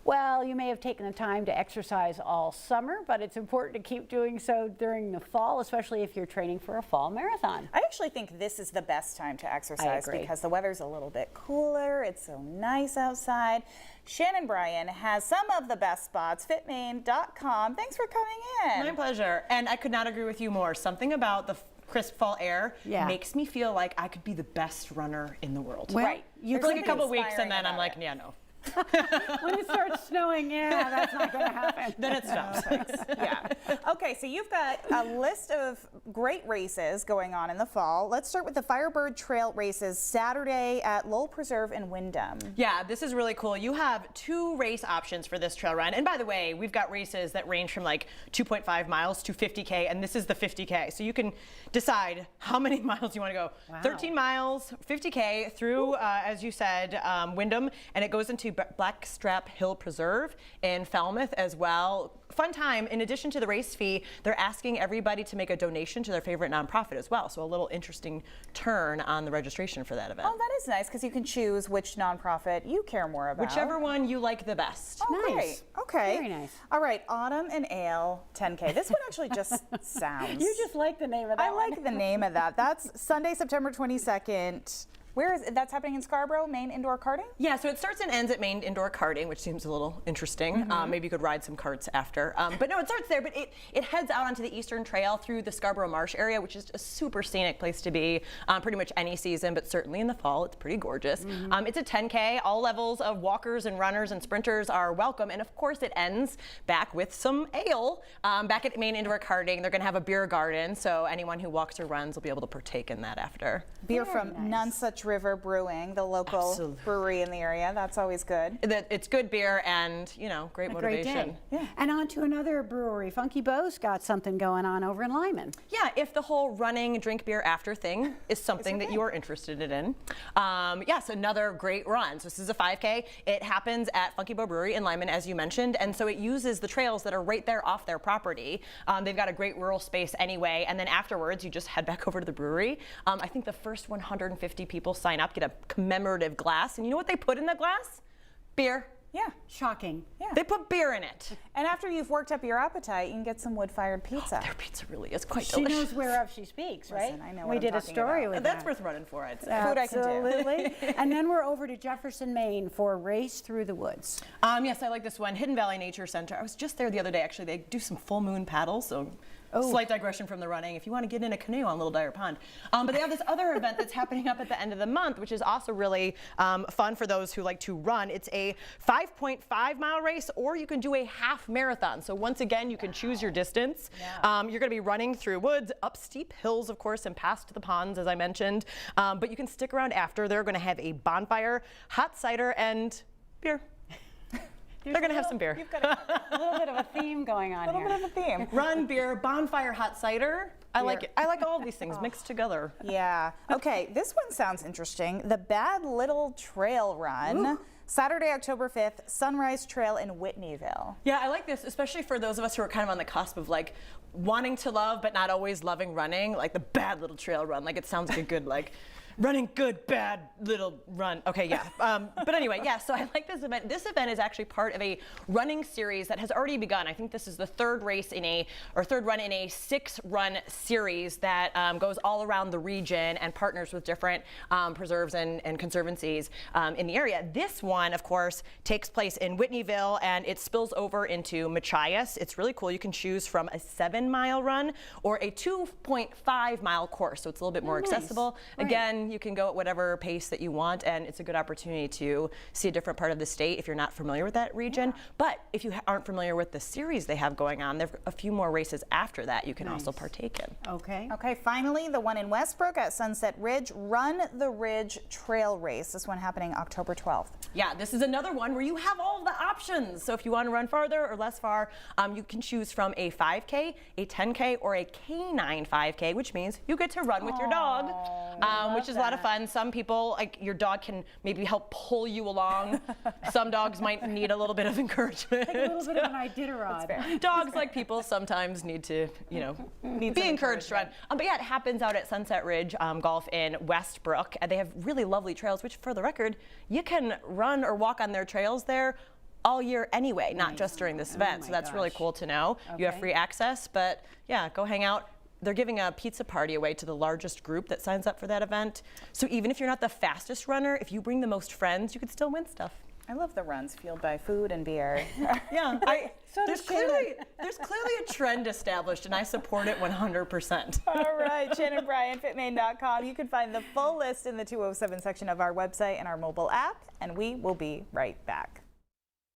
Well, you may have taken the time to exercise all summer, but it's important to keep doing so during the fall, especially if you're training for a fall marathon. I actually think this is the best time to exercise because the weather's a little bit cooler. It's so nice outside. Shannon Bryan has some of the best spots, fitmaine.com. Thanks for coming in. My pleasure. And I could not agree with you more. Something about the crisp fall air makes me feel like I could be the best runner in the world. Well, right. You like a couple weeks and then I'm like, yeah, no. When it starts snowing, that's not going to happen. Then it stops. Yeah. Okay, so you've got a list of great races going on in the fall. Let's start with the Firebird Trail races Saturday at Lowell Preserve in Wyndham. Yeah, this is really cool. You have 2 race options for this trail run. And by the way, we've got races that range from like 2.5 miles to 50K, and this is the 50K. So you can decide how many miles you want to go. Wow. 13 miles, 50K through, as you said, Wyndham, and it goes into Blackstrap Hill Preserve in Falmouth as well. Fun time. In addition to the race fee, they're asking everybody to make a donation to their favorite nonprofit as well. So a little interesting turn on the registration for that event. Oh, that is nice because you can choose which nonprofit you care more about. Whichever one you like the best. Oh, nice. Great. Okay. Very nice. All right, Autumn and Ale 10K. This one actually just sounds. You just like the name of that I like the name of that. That's Sunday, September 22nd. Where is it? That's happening in Scarborough, Maine Indoor Karting? Yeah, so it starts and ends at Maine Indoor Karting, which seems a little interesting. Maybe you could ride some karts after. But no, it starts there, but it heads out onto the Eastern Trail through the Scarborough Marsh area, which is a super scenic place to be pretty much any season, but certainly in the fall, it's pretty gorgeous. It's a 10K. All levels of walkers and runners and sprinters are welcome. And of course, it ends back with some ale. Back at Maine Indoor Karting, they're going to have a beer garden, so anyone who walks or runs will be able to partake in that after. Beer from None Such River Brewing, the local brewery in the area. That's always good. It's good beer and, you know, great motivation. Great day. Yeah. And on to another brewery. Funky Beau's got something going on over in Lyman. Yeah, if the whole running, drink beer after thing is something that you are interested in. Yes, another great run. So this is a 5K. It happens at Funky Beau Brewery in Lyman, as you mentioned, and so it uses the trails that are right there off their property. They've got a great rural space anyway, and then afterwards you just head back over to the brewery. I think the first 150 people sign up, get a commemorative glass, and you know what they put in the glass? Beer. Yeah. Shocking. Yeah. They put beer in it. And after you've worked up your appetite, you can get some wood-fired pizza. Their pizza really is quite She delicious. knows whereof she speaks, right? Listen, I know what we I'm did a talking story about. with That's that. worth running for, I'd say. Food I can do. Absolutely. And then we're over to Jefferson, Maine for a race through the woods. Yes, I like this one. Hidden Valley Nature Center. I was just there the other day, actually. They do some full moon paddles, so slight digression from the running if you want to get in a canoe on Little Dyer Pond. But they have this other event that's happening up at the end of the month, which is also really fun for those who like to run. It's a 5.5-mile race, or you can do a half marathon. So once again, you can choose your distance. You're going to be running through woods, up steep hills, of course, and past the ponds, as I mentioned. But you can stick around after. They're going to have a bonfire, hot cider, and beer. They're going to have some beer. You've got a little bit of a theme going on here. A little bit of a theme. Run, beer, bonfire, hot cider. I like it. I like all of these things mixed together. Yeah. Okay, this one sounds interesting. The Bad Little Trail Run. Ooh. Saturday, October 5th, Sunrise Trail in Whitneyville. Yeah, I like this, especially for those of us who are kind of on the cusp of like wanting to love but not always loving running, like the Bad Little Trail Run. Like it sounds like a good like running good, bad little run. Okay, yeah. But anyway, yeah, so I like this event. This event is actually part of a running series that has already begun. I think this is the third run in a 6-run series that goes all around the region and partners with different preserves and conservancies in the area. This one, of course, takes place in Whitneyville and it spills over into Machias. It's really cool. You can choose from a 7-mile run or a 2.5-mile course, so it's a little bit more accessible. Right. Again, you can go at whatever pace that you want, and it's a good opportunity to see a different part of the state if you're not familiar with that region. Yeah. But if you aren't familiar with the series they have going on, there are a few more races after that you can also partake in. Okay. Okay, finally, the one in Westbrook at Sunset Ridge, Run the Ridge Trail Race. This one happening October 12th. Yeah, this is another one where you have all the options. So if you want to run farther or less far, you can choose from a 5K, a 10K, or a canine 5K, which means you get to run with your dog, which is a lot of fun. Some people, like your dog, can maybe help pull you along. Some dogs might need a little bit of encouragement. Like a little bit of an Iditarod. Dogs, like people, sometimes need to, you know, be encouraged to run. But yeah, it happens out at Sunset Ridge Golf in Westbrook. And they have really lovely trails, which, for the record, you can run or walk on their trails there all year anyway, not just during this event. my So that's really gosh. cool to know. You have Okay. free access, but yeah, go hang out. They're giving a pizza party away to the largest group that signs up for that event. So even if you're not the fastest runner, if you bring the most friends, you could still win stuff. I love the runs fueled by food and beer. Yeah, So there's does Shannon. clearly a trend established, and I support it 100%. All right, Shannon Bryan, fitmain.com. You can find the full list in the 207 section of our website and our mobile app, and we will be right back.